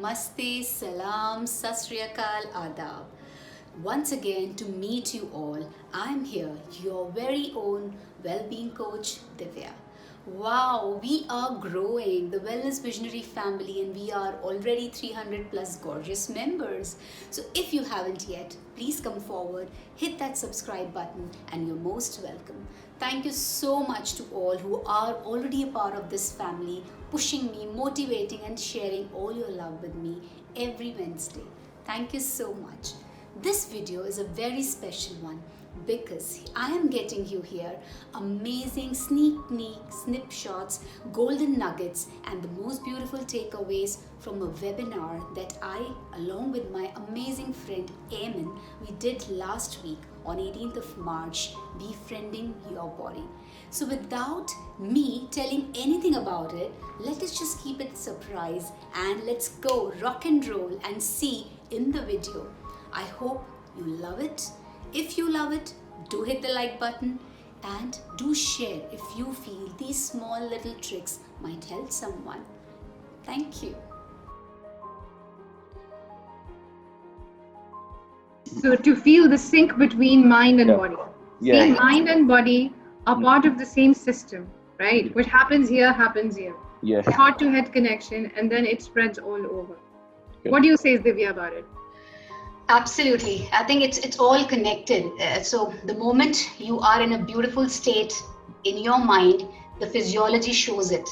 Namaste, Salam, Sasriyakal, Adab. Once again, to meet you all, I'm here, your very own well-being coach, Divya. Wow, we are growing, the Wellness Visionary family, and we are already 300 plus gorgeous members. So if you haven't yet, please come forward, hit that subscribe button, and you're most welcome. Thank you so much to all who are already a part of this family, pushing me, motivating, and sharing all your love with me every Wednesday. Thank you so much. This video is a very special one because I am getting you here amazing sneak peek, snapshots, golden nuggets, and the most beautiful takeaways from a webinar that I, along with my amazing friend Eamon, we did last week on 18th of March, Befriending Your Body. So without me telling anything about it, let us just keep it a surprise and let's go rock and roll and see in the video. I hope you love it. If you love it, do hit the like button and do share if you feel these small little tricks might help someone. Thank you. So to feel the sync between mind and body. Yeah. See, mind and body are part of the same system, right? What happens here happens here. Yeah. Heart to head connection, and then it spreads all over. Good. What do you say, Divya, about it? Absolutely. I think it's all connected. So the moment you are in a beautiful state in your mind, the physiology shows it.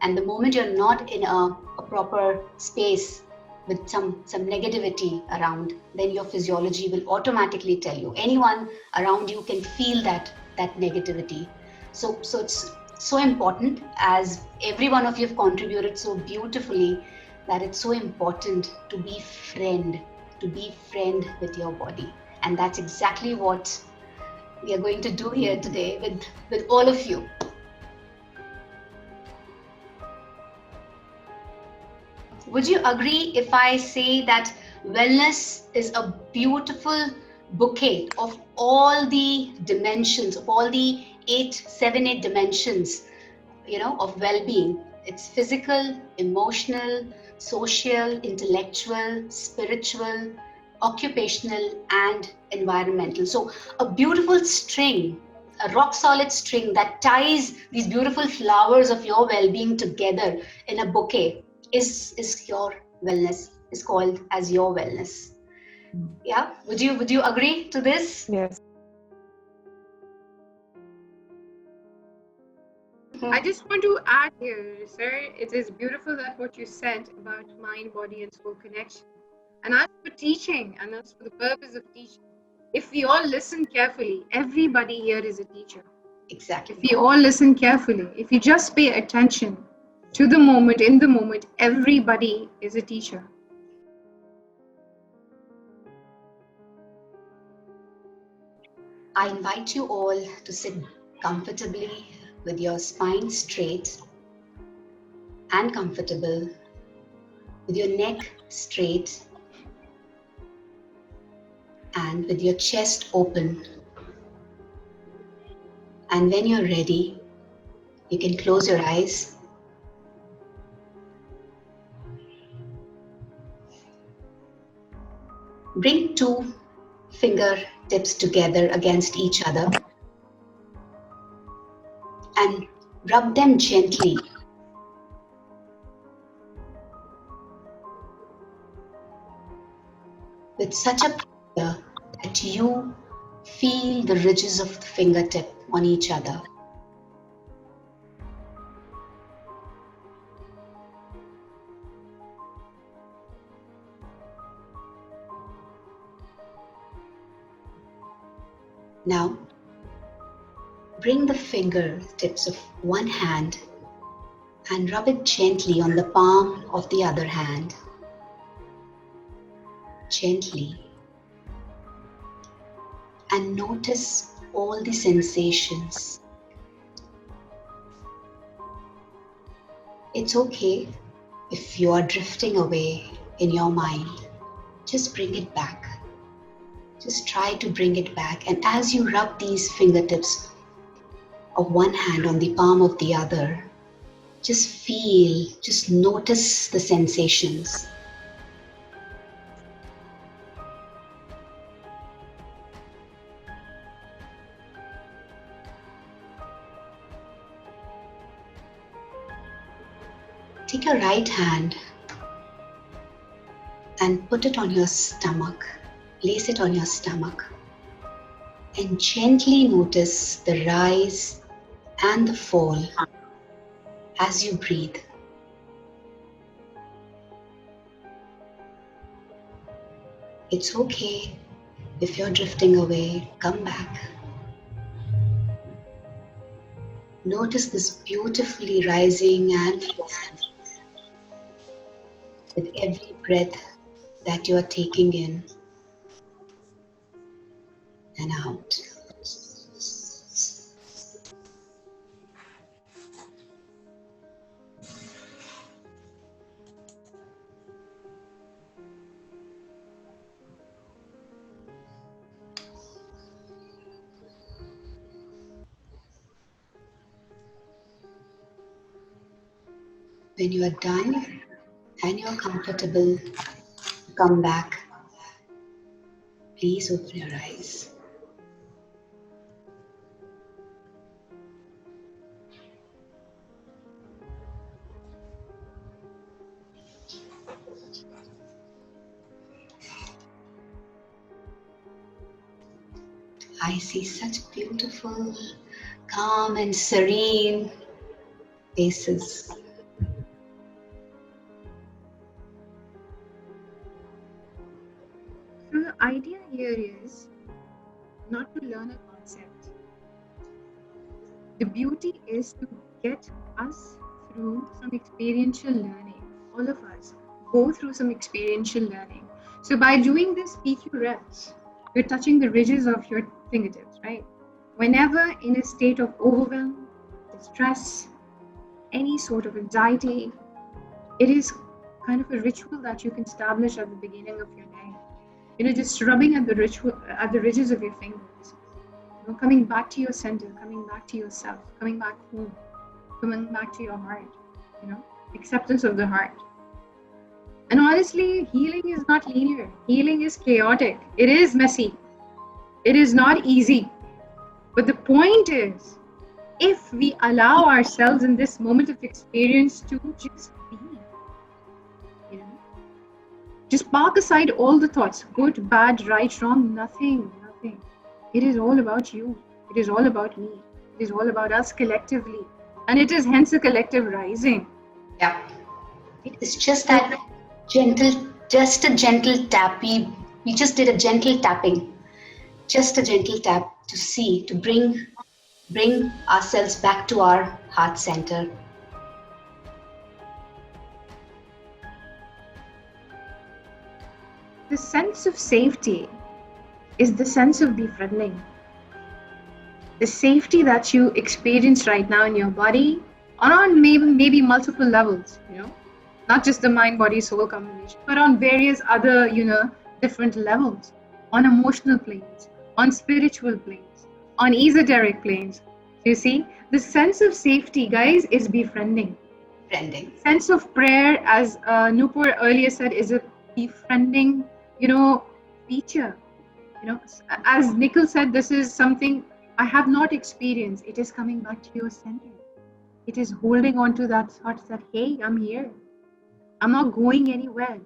And the moment you're not in a proper space with some negativity around, then your physiology will automatically tell you. Anyone around you can feel that negativity. So it's so important, as every one of you have contributed so beautifully, that it's so important to be friend with your body. And that's exactly what we are going to do here today with all of you. Would you agree if I say that wellness is a beautiful bouquet of all the dimensions, of all the 7, 8 dimensions, of well-being? It's physical, emotional, social, intellectual, spiritual, occupational, and environmental. So a beautiful string, a rock solid string that ties these beautiful flowers of your well-being together in a bouquet is your wellness, is called as your wellness. Yeah, would you agree to this? Yes. I just want to add here, sir, it is beautiful that what you said about mind, body, and soul connection. And as for teaching, and as for the purpose of teaching, if we all listen carefully, everybody here is a teacher. Exactly. If you all listen carefully, if you just pay attention to the moment, in the moment, everybody is a teacher. I invite you all to sit comfortably with your spine straight and comfortable, with your neck straight and with your chest open. And when you're ready, you can close your eyes. Bring 2 fingertips together against each other and rub them gently. With such a pressure that you feel the ridges of the fingertip on each other. Now, bring the fingertips of one hand and rub it gently on the palm of the other hand. Gently. And notice all the sensations. It's okay if you are drifting away in your mind. Just bring it back. Just try to bring it back. And as you rub these fingertips of one hand on the palm of the other, just feel, just notice the sensations. Take your right hand and put it on your stomach. Place it on your stomach. And gently notice the rise and the fall as you breathe. It's okay if you're drifting away, come back. Notice this beautifully rising and falling with every breath that you are taking in and out. When you are done and you are comfortable, come back. Please open your eyes. I see such beautiful, calm and serene faces. So the idea here is not to learn a concept. The beauty is to get us through some experiential learning. All of us go through some experiential learning. So by doing this PQ reps, you're touching the ridges of your fingertips, right? Whenever in a state of overwhelm, distress, any sort of anxiety, it is kind of a ritual that you can establish at the beginning of your day. Just rubbing at the ridges of your fingers. Coming back to your center, coming back to yourself, coming back home, coming back to your heart, acceptance of the heart. And honestly, healing is not linear. Healing is chaotic. It is messy. It is not easy. But the point is, if we allow ourselves in this moment of experience to just be, just park aside all the thoughts, good, bad, right, wrong, nothing. It is all about you. It is all about me. It is all about us collectively. And it is hence a collective rising. Yeah. It's just that just a gentle tap. We just did a gentle tapping. Just a gentle tap to bring ourselves back to our heart center. The sense of safety is the sense of befriending. The safety that you experience right now in your body on maybe multiple levels, not just the mind, body, soul combination, but on various other, different levels, on emotional planes, on spiritual planes, on esoteric planes. You see, the sense of safety, guys, is befriending. Sense of prayer, as Nupur earlier said, is a befriending, feature. As Nikhil said, this is something I have not experienced. It is coming back to your center. It is holding on to that thought that, hey, I'm here. I'm not going anywhere,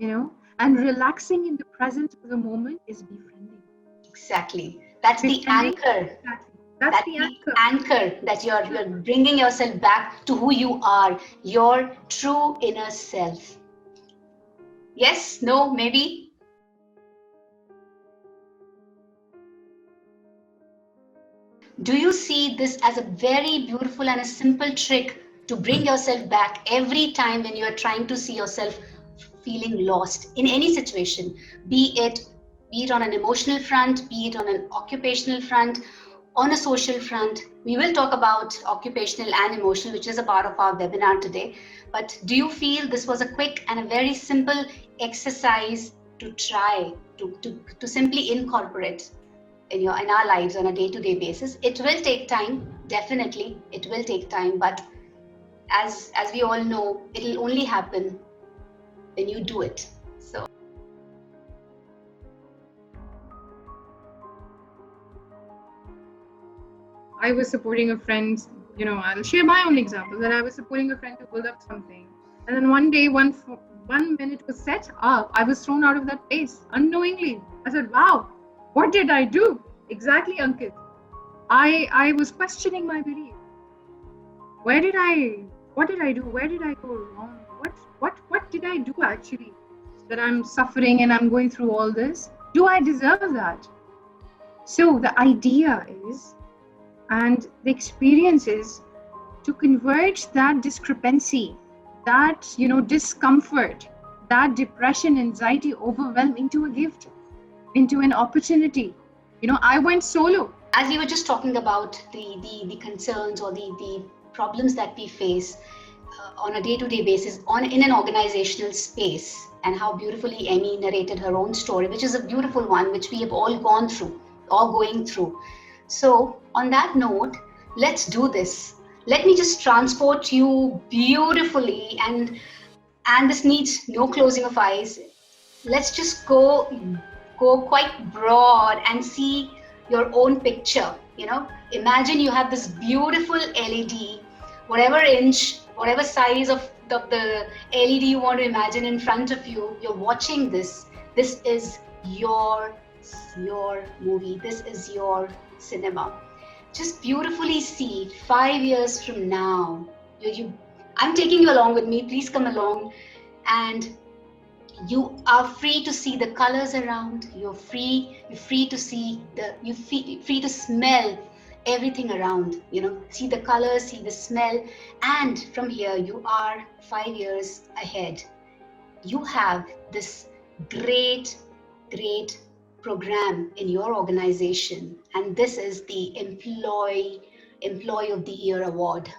and relaxing in the presence of the moment is befriending. Exactly. That's the anchor. Exactly. That's the anchor that you're bringing yourself back to who you are, your true inner self. Yes, no, maybe? Do you see this as a very beautiful and a simple trick to bring yourself back every time when you are trying to see yourself feeling lost in any situation, be it on an emotional front, be it on an occupational front, on a social front? We will talk about occupational and emotional, which is a part of our webinar today. But do you feel this was a quick and a very simple exercise to try to simply incorporate in our lives on a day-to-day basis? It will take time, definitely it will take time, but as we all know, it'll only happen when you do it. So I was supporting a friend, I'll share my own example, that I was supporting a friend to build up something. And then one day, 1 minute was set up, I was thrown out of that place unknowingly. I said, wow, what did I do? Exactly, Ankit. I was questioning my belief. What did I do? Where did I go wrong? What did I do actually that I'm suffering and I'm going through all this? Do I deserve that? So the idea is, and the experience is, to convert that discrepancy, that discomfort, that depression, anxiety, overwhelm into a gift, into an opportunity. I went solo. As you were just talking about the concerns or the problems that we face on a day-to-day basis in an organizational space, and how beautifully Emmy narrated her own story, which is a beautiful one, which we have all gone through, or going through. So on that note, let's do this. Let me just transport you beautifully, and this needs no closing of eyes. Let's just go quite broad and see your own picture. Imagine you have this beautiful LED, whatever inch, whatever size of the LED you want to imagine in front of you. You're watching this. This is your movie. This is your cinema. Just beautifully see 5 years from now. I'm taking you along with me. Please come along, and you are free to see the colors around. You're free to see free to smell everything around. See the colors, see the smell, and from here you are 5 years ahead. You have this great program in your organization, and this is the Employee of the Year award.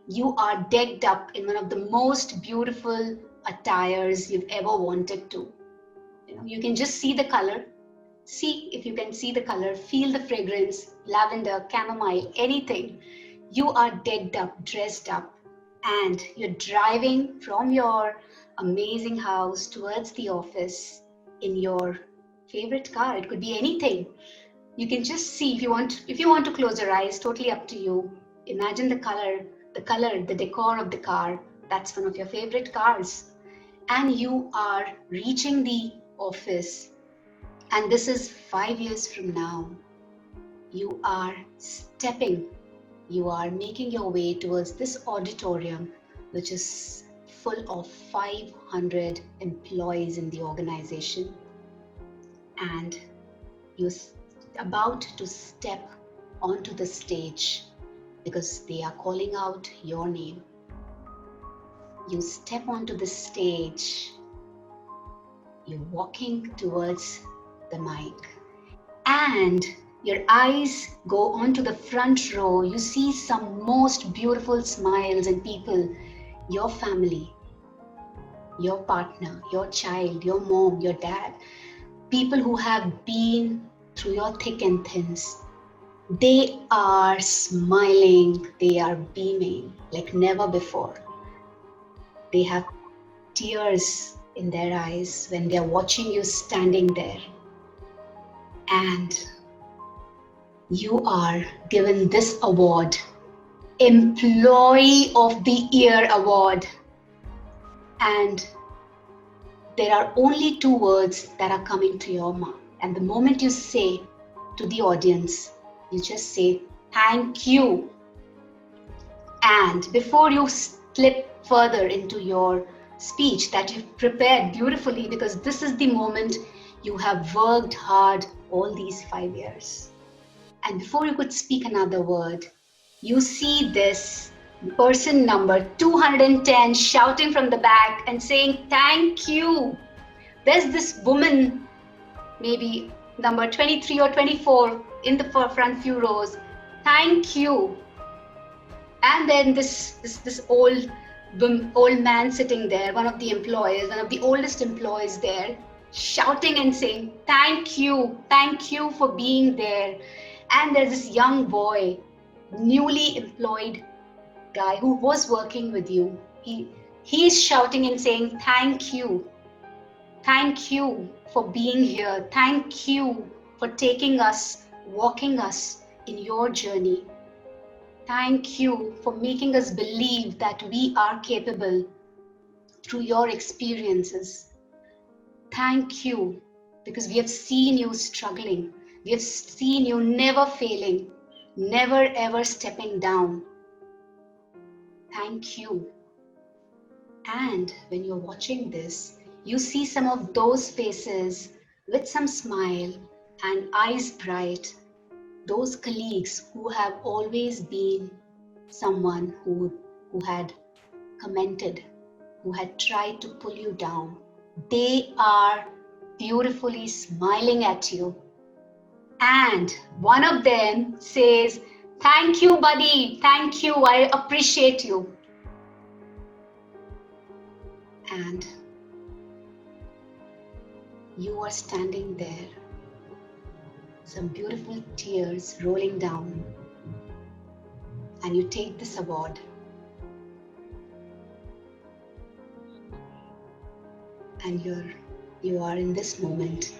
You are decked up in one of the most beautiful attires you've ever wanted to. You can just see the color. See if you can see the color, feel the fragrance, lavender, chamomile, anything. You are decked up, dressed up, and you're driving from your amazing house towards the office in your favorite car. It could be anything. You can just see, if you want to close your eyes, totally up to you. Imagine the color, the decor of the car. That's one of your favorite cars. And you are reaching the office. And this is 5 years from now. You are making your way towards this auditorium, which is full of 500 employees in the organization. And you're about to step onto the stage because they are calling out your name. You step onto the stage. You're walking towards the mic, and your eyes go onto the front row. You see some most beautiful smiles and people, your family, your partner, your child, your mom, your dad, people who have been through your thick and thins. They are smiling, they are beaming like never before. They have tears in their eyes when they're watching you standing there. And you are given this award, Employee of the Year award. And there are only 2 words that are coming to your mouth. And the moment you say to the audience, you just say, thank you. And before you slip further into your speech that you've prepared beautifully, because this is the moment you have worked hard all these 5 years. And before you could speak another word, you see this person number 210 shouting from the back and saying, thank you. There's this woman, maybe number 23 or 24 in the front few rows. Thank you. And then this old man sitting there, one of the employees, one of the oldest employees there, shouting and saying, thank you for being there. And there's this young boy, newly employed guy who was working with you. He's shouting and saying, thank you for being here. Thank you for taking us, walking us in your journey. Thank you for making us believe that we are capable through your experiences. Thank you, because we have seen you struggling. We have seen you never failing, never ever stepping down. Thank you. And when you're watching this, you see some of those faces with some smile and eyes bright, those colleagues who have always been someone who had commented, who had tried to pull you down. They are beautifully smiling at you. And one of them says, "Thank you, buddy. Thank you. I appreciate you." And you are standing there, some beautiful tears rolling down, and you take this award. And you are in this moment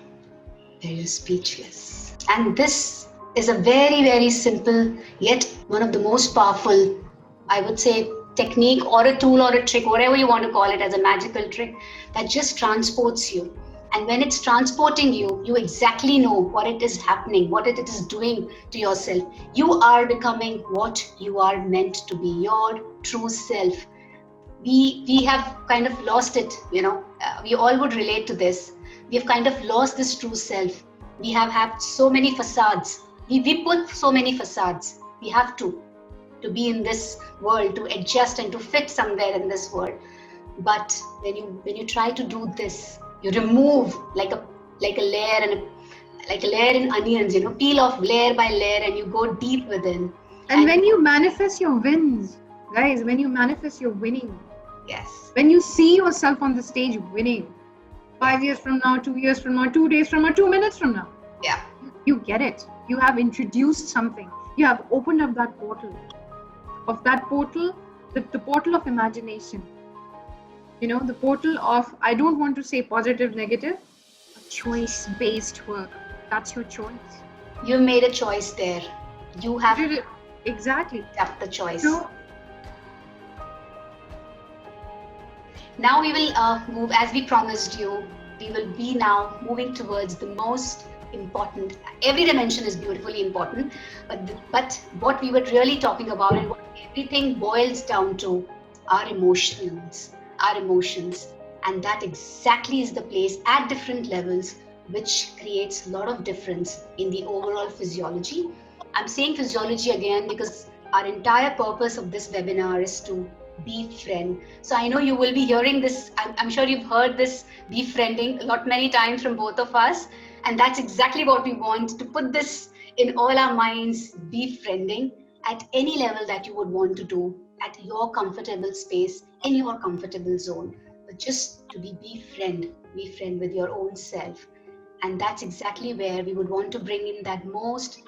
where you're speechless. And this is a very, very simple, yet one of the most powerful, I would say, technique or a tool or a trick, whatever you want to call it, as a magical trick that just transports you. And when it's transporting you, you exactly know what it is happening, what it is doing to yourself. You are becoming what you are meant to be, your true self. We have kind of lost it, we all would relate to this. We have kind of lost this true self. We have had so many facades. We put so many facades. We have to be in this world, to adjust and to fit somewhere in this world. But when you try to do this, you remove like a layer and like a layer in onions, peel off layer by layer, and you go deep within. And when you manifest your wins, guys, when you manifest your winning, yes, when you see yourself on the stage winning, 5 years from now, 2 years from now, 2 days from now, 2 minutes from now, yeah, you get it. You have introduced something. You have opened up that portal. Of that portal, the portal of imagination. The portal of, I don't want to say positive, negative, choice-based work. That's your choice. You made a choice there. You have exactly accept the choice. So, now we will move, as we promised you, we will be now moving towards the most important. Every dimension is beautifully important, but what we were really talking about and what everything boils down to are emotions. And that exactly is the place at different levels which creates a lot of difference in the overall physiology. I'm saying physiology again because our entire purpose of this webinar is to befriend. So I know you will be hearing this. I'm sure you've heard this befriending many times from both of us. And that's exactly what we want, to put this in all our minds, befriending at any level that you would want to do, at your comfortable space, in your comfortable zone, but just to befriend with your own self. And that's exactly where we would want to bring in that most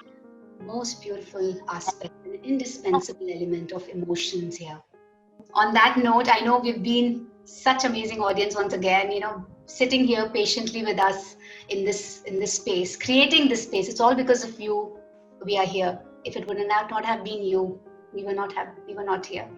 beautiful aspect, an indispensable element of emotions here. On that note, I know we've been such amazing audience once again, sitting here patiently with us in this space, creating this space. It's all because of you we are here. If it would not have been you, we were not here.